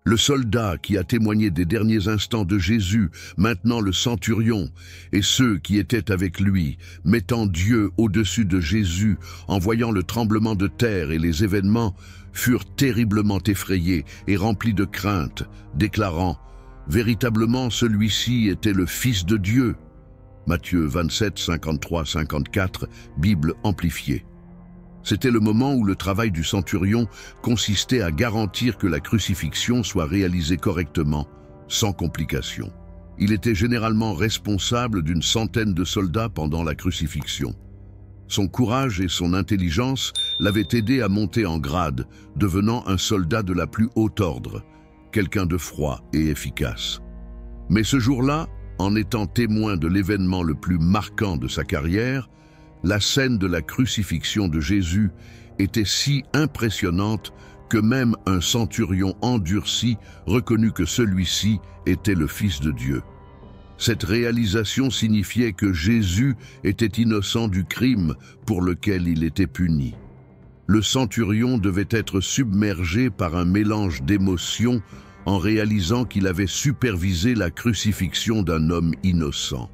Le soldat qui a témoigné des derniers instants de Jésus, maintenant le centurion, et ceux qui étaient avec lui, mettant Dieu au-dessus de Jésus, en voyant le tremblement de terre et les événements, furent terriblement effrayés et remplis de crainte, déclarant « Véritablement, celui-ci était le Fils de Dieu ». Matthieu 27, 53-54, Bible amplifiée. C'était le moment où le travail du centurion consistait à garantir que la crucifixion soit réalisée correctement, sans complications. Il était généralement responsable d'une centaine de soldats pendant la crucifixion. Son courage et son intelligence l'avaient aidé à monter en grade, devenant un soldat de la plus haute ordre, quelqu'un de froid et efficace. Mais ce jour-là, en étant témoin de l'événement le plus marquant de sa carrière, la scène de la crucifixion de Jésus était si impressionnante que même un centurion endurci reconnut que celui-ci était le Fils de Dieu. Cette réalisation signifiait que Jésus était innocent du crime pour lequel il était puni. Le centurion devait être submergé par un mélange d'émotions en réalisant qu'il avait supervisé la crucifixion d'un homme innocent.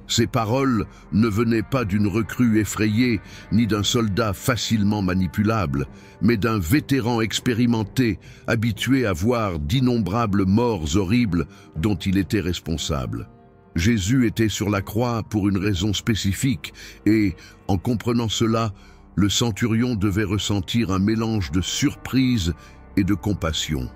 Ces paroles ne venaient pas d'une recrue effrayée, ni d'un soldat facilement manipulable, mais d'un vétéran expérimenté, habitué à voir d'innombrables morts horribles dont il était responsable. Jésus était sur la croix pour une raison spécifique et, en comprenant cela, le centurion devait ressentir un mélange de surprise et de compassion.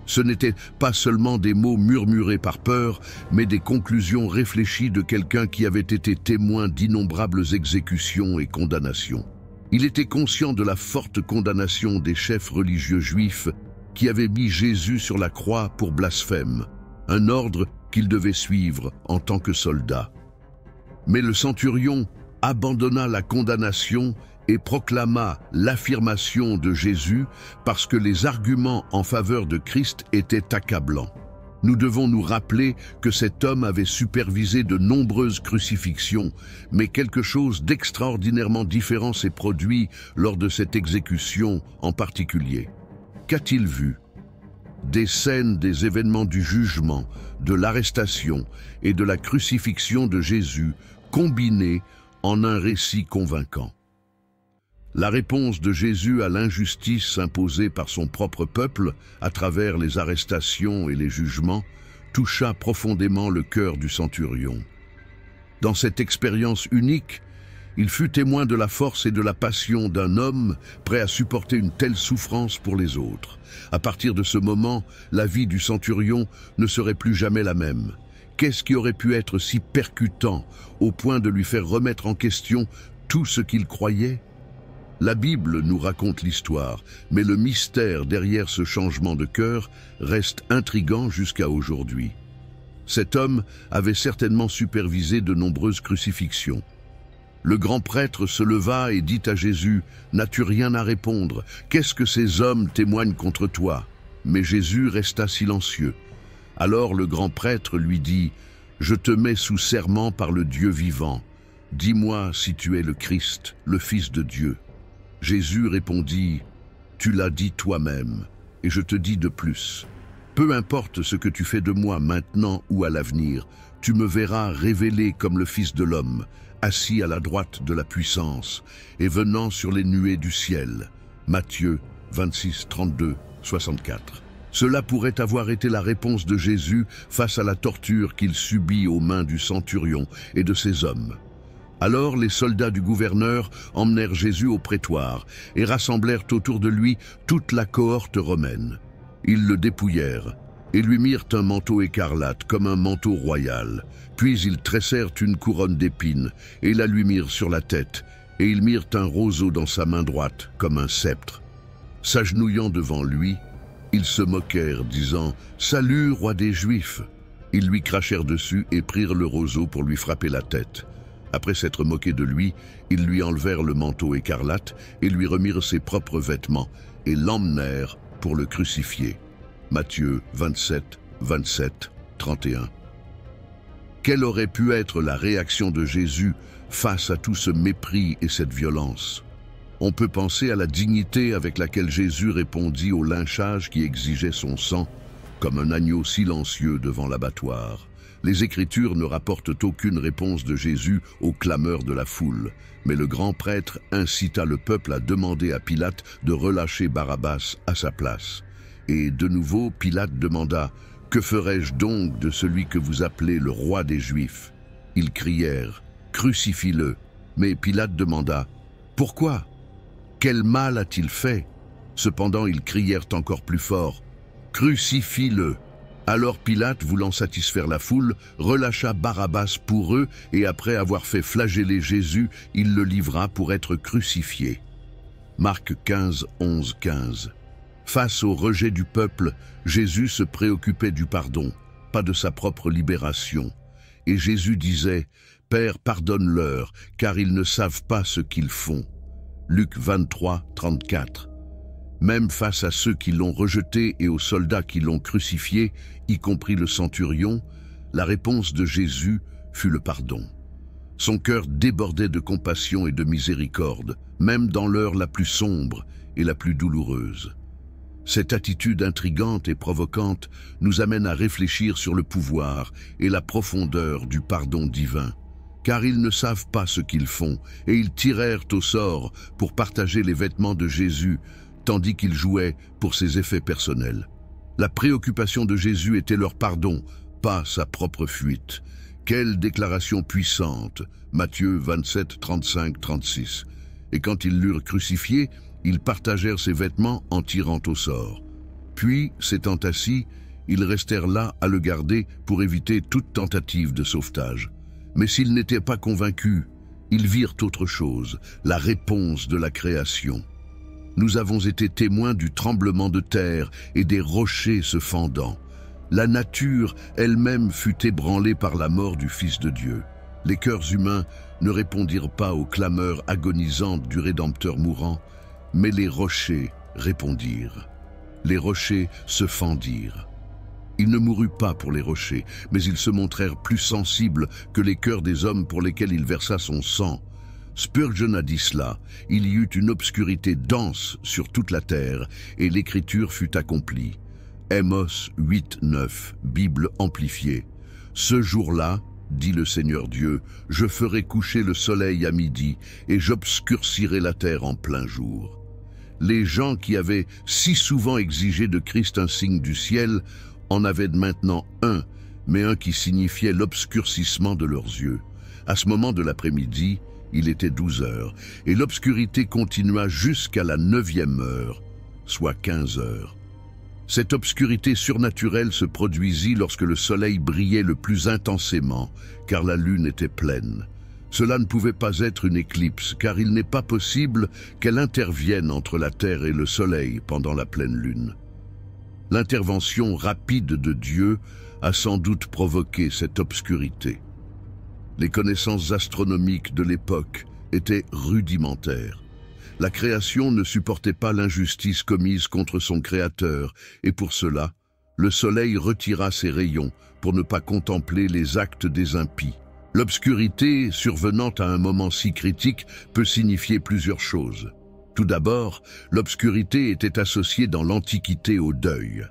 Ce n'étaient pas seulement des mots murmurés par peur, mais des conclusions réfléchies de quelqu'un qui avait été témoin d'innombrables exécutions et condamnations. Il était conscient de la forte condamnation des chefs religieux juifs qui avaient mis Jésus sur la croix pour blasphème, un ordre qu'il devait suivre en tant que soldat. Mais le centurion abandonna la condamnation et proclama l'affirmation de Jésus parce que les arguments en faveur de Christ étaient accablants. Nous devons nous rappeler que cet homme avait supervisé de nombreuses crucifixions, mais quelque chose d'extraordinairement différent s'est produit lors de cette exécution en particulier. Qu'a-t-il vu? Des scènes des événements du jugement, de l'arrestation et de la crucifixion de Jésus combinées en un récit convaincant. La réponse de Jésus à l'injustice imposée par son propre peuple à travers les arrestations et les jugements toucha profondément le cœur du centurion. Dans cette expérience unique, il fut témoin de la force et de la passion d'un homme prêt à supporter une telle souffrance pour les autres. À partir de ce moment, la vie du centurion ne serait plus jamais la même. Qu'est-ce qui aurait pu être si percutant au point de lui faire remettre en question tout ce qu'il croyait? La Bible nous raconte l'histoire, mais le mystère derrière ce changement de cœur reste intrigant jusqu'à aujourd'hui. Cet homme avait certainement supervisé de nombreuses crucifixions. Le grand prêtre se leva et dit à Jésus « N'as-tu rien à répondre? Qu'est-ce que ces hommes témoignent contre toi ?» Mais Jésus resta silencieux. Alors le grand prêtre lui dit « Je te mets sous serment par le Dieu vivant. Dis-moi si tu es le Christ, le Fils de Dieu. » Jésus répondit « Tu l'as dit toi-même, et je te dis de plus. Peu importe ce que tu fais de moi maintenant ou à l'avenir, tu me verras révélé comme le Fils de l'homme, assis à la droite de la puissance et venant sur les nuées du ciel. » Matthieu 26, 32, 64. Cela pourrait avoir été la réponse de Jésus face à la torture qu'il subit aux mains du centurion et de ses hommes. Alors les soldats du gouverneur emmenèrent Jésus au prétoire et rassemblèrent autour de lui toute la cohorte romaine. Ils le dépouillèrent et lui mirent un manteau écarlate comme un manteau royal. Puis ils tressèrent une couronne d'épines et la lui mirent sur la tête, et ils mirent un roseau dans sa main droite comme un sceptre. S'agenouillant devant lui, ils se moquèrent, disant « Salut, roi des Juifs !» Ils lui crachèrent dessus et prirent le roseau pour lui frapper la tête. Après s'être moqués de lui, ils lui enlevèrent le manteau écarlate et lui remirent ses propres vêtements et l'emmenèrent pour le crucifier. Matthieu 27, 27, 31. Quelle aurait pu être la réaction de Jésus face à tout ce mépris et cette violence? On peut penser à la dignité avec laquelle Jésus répondit au lynchage qui exigeait son sang, comme un agneau silencieux devant l'abattoir. Les Écritures ne rapportent aucune réponse de Jésus aux clameurs de la foule, mais le grand prêtre incita le peuple à demander à Pilate de relâcher Barabbas à sa place. Et de nouveau, Pilate demanda « Que ferai-je donc de celui que vous appelez le roi des Juifs ?» Ils crièrent « Crucifie-le !» Mais Pilate demanda « Pourquoi ? Quel mal a-t-il fait ?» Cependant, ils crièrent encore plus fort « Crucifie-le !» Alors Pilate, voulant satisfaire la foule, relâcha Barabbas pour eux et après avoir fait flageller Jésus, il le livra pour être crucifié. Marc 15, 11, 15. Face au rejet du peuple, Jésus se préoccupait du pardon, pas de sa propre libération. Et Jésus disait « Père, pardonne-leur, car ils ne savent pas ce qu'ils font. » Luc 23, 34. Même face à ceux qui l'ont rejeté et aux soldats qui l'ont crucifié, y compris le centurion, la réponse de Jésus fut le pardon. Son cœur débordait de compassion et de miséricorde, même dans l'heure la plus sombre et la plus douloureuse. Cette attitude intrigante et provocante nous amène à réfléchir sur le pouvoir et la profondeur du pardon divin. Car ils ne savent pas ce qu'ils font, et ils tirèrent au sort pour partager les vêtements de Jésus, tandis qu'il jouait pour ses effets personnels. La préoccupation de Jésus était leur pardon, pas sa propre fuite. Quelle déclaration puissante! Matthieu 27, 35, 36. Et quand ils l'eurent crucifié, ils partagèrent ses vêtements en tirant au sort. Puis, s'étant assis, ils restèrent là à le garder pour éviter toute tentative de sauvetage. Mais s'ils n'étaient pas convaincus, ils virent autre chose, la réponse de la création. Nous avons été témoins du tremblement de terre et des rochers se fendant. La nature elle-même fut ébranlée par la mort du Fils de Dieu. Les cœurs humains ne répondirent pas aux clameurs agonisantes du Rédempteur mourant, mais les rochers répondirent. Les rochers se fendirent. Il ne mourut pas pour les rochers, mais ils se montrèrent plus sensibles que les cœurs des hommes pour lesquels il versa son sang. Spurgeon a dit cela, il y eut une obscurité dense sur toute la terre, et l'écriture fut accomplie. Amos 8, 9, Bible amplifiée. Ce jour-là, dit le Seigneur Dieu, je ferai coucher le soleil à midi, et j'obscurcirai la terre en plein jour. Les gens qui avaient si souvent exigé de Christ un signe du ciel en avaient maintenant un, mais un qui signifiait l'obscurcissement de leurs yeux. À ce moment de l'après-midi, il était 12 heures, et l'obscurité continua jusqu'à la 9e heure, soit 15 heures. Cette obscurité surnaturelle se produisit lorsque le soleil brillait le plus intensément, car la lune était pleine. Cela ne pouvait pas être une éclipse, car il n'est pas possible qu'elle intervienne entre la terre et le soleil pendant la pleine lune. L'intervention rapide de Dieu a sans doute provoqué cette obscurité. Les connaissances astronomiques de l'époque étaient rudimentaires. La création ne supportait pas l'injustice commise contre son Créateur, et pour cela, le soleil retira ses rayons pour ne pas contempler les actes des impies. L'obscurité, survenant à un moment si critique, peut signifier plusieurs choses. Tout d'abord, l'obscurité était associée dans l'Antiquité au deuil.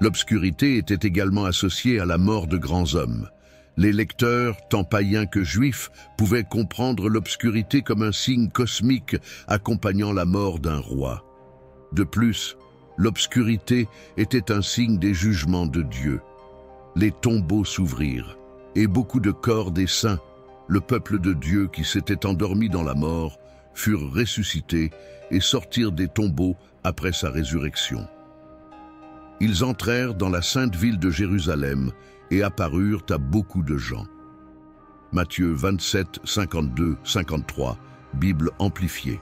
L'obscurité était également associée à la mort de grands hommes. Les lecteurs, tant païens que juifs, pouvaient comprendre l'obscurité comme un signe cosmique accompagnant la mort d'un roi. De plus, l'obscurité était un signe des jugements de Dieu. Les tombeaux s'ouvrirent, et beaucoup de corps des saints, le peuple de Dieu qui s'était endormi dans la mort, furent ressuscités et sortirent des tombeaux après sa résurrection. Ils entrèrent dans la sainte ville de Jérusalem et apparurent à beaucoup de gens. Matthieu 27, 52, 53, Bible amplifiée.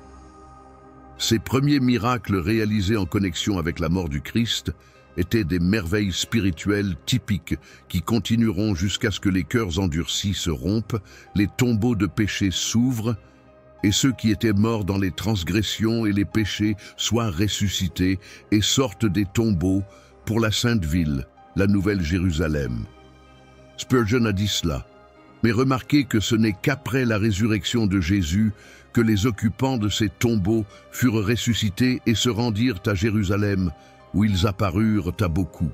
Ces premiers miracles réalisés en connexion avec la mort du Christ étaient des merveilles spirituelles typiques qui continueront jusqu'à ce que les cœurs endurcis se rompent, les tombeaux de péché s'ouvrent, et ceux qui étaient morts dans les transgressions et les péchés soient ressuscités et sortent des tombeaux pour la Sainte Ville, la Nouvelle Jérusalem. Spurgeon a dit cela, mais remarquez que ce n'est qu'après la résurrection de Jésus que les occupants de ces tombeaux furent ressuscités et se rendirent à Jérusalem, où ils apparurent à beaucoup.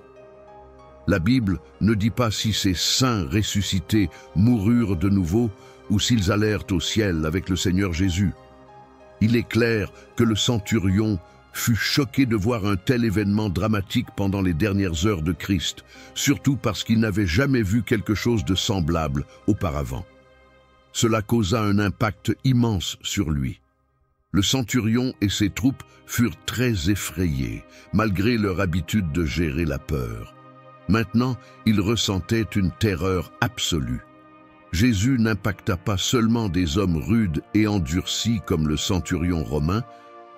La Bible ne dit pas si ces saints ressuscités moururent de nouveau ou s'ils allèrent au ciel avec le Seigneur Jésus. Il est clair que le centurion fut choqué de voir un tel événement dramatique pendant les dernières heures de Christ, surtout parce qu'il n'avait jamais vu quelque chose de semblable auparavant. Cela causa un impact immense sur lui. Le centurion et ses troupes furent très effrayés, malgré leur habitude de gérer la peur. Maintenant, ils ressentaient une terreur absolue. Jésus n'impacta pas seulement des hommes rudes et endurcis comme le centurion romain,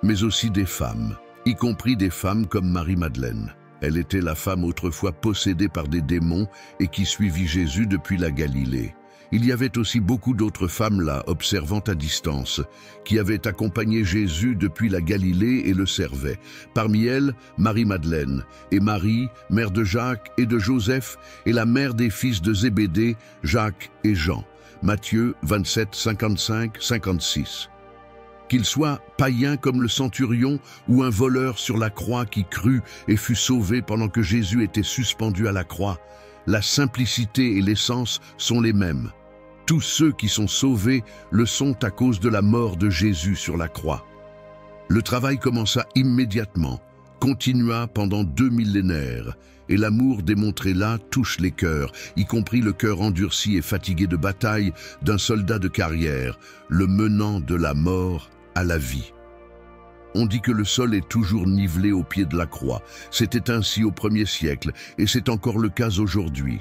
mais aussi des femmes, y compris des femmes comme Marie-Madeleine. Elle était la femme autrefois possédée par des démons et qui suivit Jésus depuis la Galilée. Il y avait aussi beaucoup d'autres femmes là, observant à distance, qui avaient accompagné Jésus depuis la Galilée et le servaient. Parmi elles, Marie-Madeleine, et Marie, mère de Jacques et de Joseph, et la mère des fils de Zébédée, Jacques et Jean. Matthieu 27, 55, 56. Qu'il soit païen comme le centurion ou un voleur sur la croix qui crut et fut sauvé pendant que Jésus était suspendu à la croix, la simplicité et l'essence sont les mêmes. Tous ceux qui sont sauvés le sont à cause de la mort de Jésus sur la croix. Le travail commença immédiatement, continua pendant 2 millénaires, et l'amour démontré là touche les cœurs, y compris le cœur endurci et fatigué de bataille d'un soldat de carrière, le menant de la mort à la vie. On dit que le sol est toujours nivelé au pied de la croix. C'était ainsi au 1er siècle, et c'est encore le cas aujourd'hui.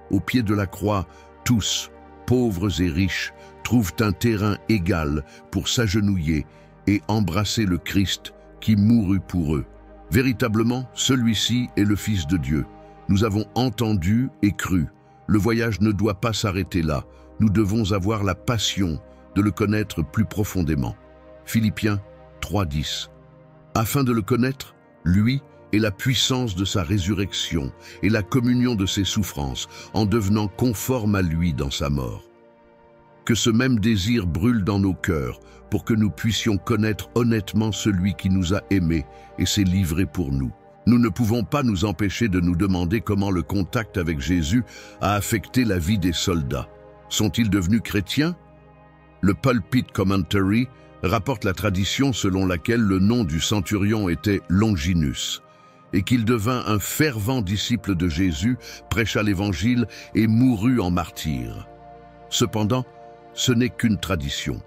Au pied de la croix, tous, pauvres et riches, trouvent un terrain égal pour s'agenouiller et embrasser le Christ qui mourut pour eux. Véritablement, celui-ci est le Fils de Dieu. Nous avons entendu et cru. Le voyage ne doit pas s'arrêter là. Nous devons avoir la passion de le connaître plus profondément. Philippiens 3:10. Afin de le connaître, lui et la puissance de sa résurrection et la communion de ses souffrances, en devenant conforme à lui dans sa mort. Que ce même désir brûle dans nos cœurs pour que nous puissions connaître honnêtement celui qui nous a aimés et s'est livré pour nous. Nous ne pouvons pas nous empêcher de nous demander comment le contact avec Jésus a affecté la vie des soldats. Sont-ils devenus chrétiens? Le Pulpit Commentary rapporte la tradition selon laquelle le nom du centurion était Longinus, et qu'il devint un fervent disciple de Jésus, prêcha l'Évangile et mourut en martyr. Cependant, ce n'est qu'une tradition.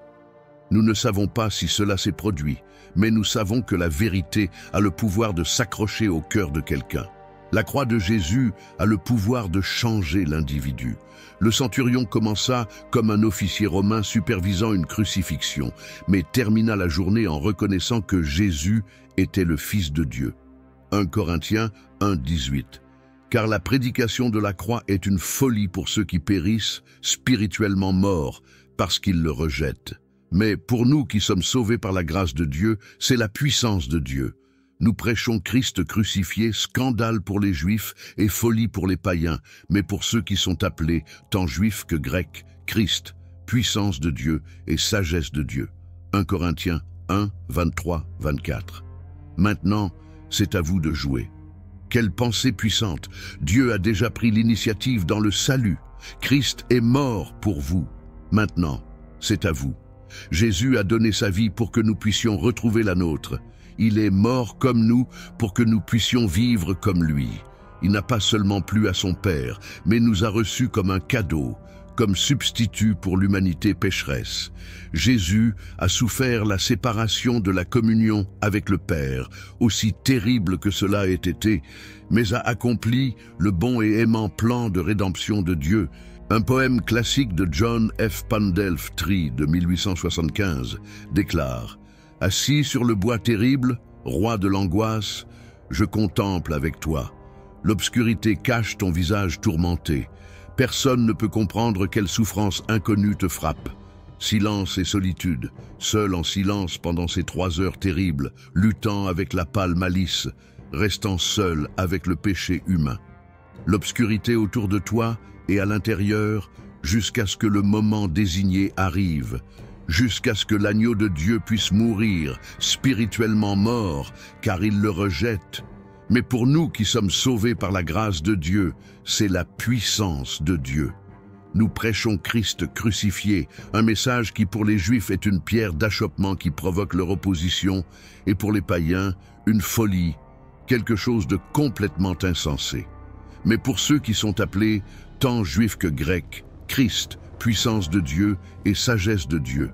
Nous ne savons pas si cela s'est produit, mais nous savons que la vérité a le pouvoir de s'accrocher au cœur de quelqu'un. La croix de Jésus a le pouvoir de changer l'individu. Le centurion commença comme un officier romain supervisant une crucifixion, mais termina la journée en reconnaissant que Jésus était le Fils de Dieu. 1 Corinthiens 1:18. Car la prédication de la croix est une folie pour ceux qui périssent, spirituellement morts, parce qu'ils le rejettent. Mais pour nous qui sommes sauvés par la grâce de Dieu, c'est la puissance de Dieu. Nous prêchons Christ crucifié, scandale pour les Juifs et folie pour les païens, mais pour ceux qui sont appelés, tant Juifs que Grecs, Christ, puissance de Dieu et sagesse de Dieu. 1 Corinthiens 1, 23, 24. Maintenant, c'est à vous de jouer. Quelle pensée puissante! Dieu a déjà pris l'initiative dans le salut. Christ est mort pour vous. Maintenant, c'est à vous. Jésus a donné sa vie pour que nous puissions retrouver la nôtre. Il est mort comme nous pour que nous puissions vivre comme lui. Il n'a pas seulement plu à son Père, mais nous a reçus comme un cadeau, comme substitut pour l'humanité pécheresse. Jésus a souffert la séparation de la communion avec le Père, aussi terrible que cela ait été, mais a accompli le bon et aimant plan de rédemption de Dieu. Un poème classique de John F. Pandolfo de 1875 déclare « Assis sur le bois terrible, roi de l'angoisse, je contemple avec toi. L'obscurité cache ton visage tourmenté. Personne ne peut comprendre quelle souffrance inconnue te frappe. Silence et solitude, seul en silence pendant ces 3 heures terribles, luttant avec la pâle malice, restant seul avec le péché humain. L'obscurité autour de toi et à l'intérieur, jusqu'à ce que le moment désigné arrive, jusqu'à ce que l'agneau de Dieu puisse mourir, spirituellement mort, car il le rejette. Mais pour nous qui sommes sauvés par la grâce de Dieu, c'est la puissance de Dieu. Nous prêchons Christ crucifié, un message qui pour les Juifs est une pierre d'achoppement qui provoque leur opposition, et pour les païens, une folie, quelque chose de complètement insensé. Mais pour ceux qui sont appelés, tant juifs que grecs, Christ, puissance de Dieu et sagesse de Dieu.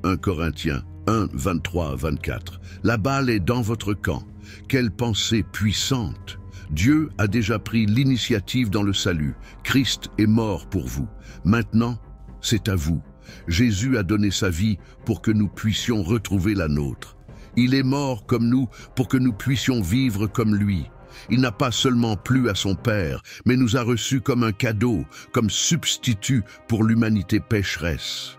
1 Corinthiens 1, 23 à 24. La balle est dans votre camp. Quelle pensée puissante! Dieu a déjà pris l'initiative dans le salut. Christ est mort pour vous. Maintenant, c'est à vous. Jésus a donné sa vie pour que nous puissions retrouver la nôtre. Il est mort comme nous pour que nous puissions vivre comme lui. Il n'a pas seulement plu à son Père, mais nous a reçus comme un cadeau, comme substitut pour l'humanité pécheresse.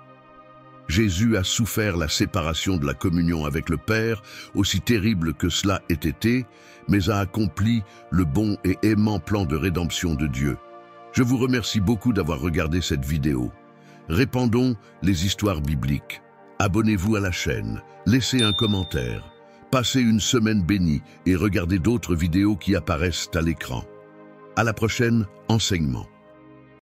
Jésus a souffert la séparation de la communion avec le Père, aussi terrible que cela ait été, mais a accompli le bon et aimant plan de rédemption de Dieu. Je vous remercie beaucoup d'avoir regardé cette vidéo. Répandons les histoires bibliques. Abonnez-vous à la chaîne, laissez un commentaire. Passez une semaine bénie et regardez d'autres vidéos qui apparaissent à l'écran. À la prochaine, enseignement.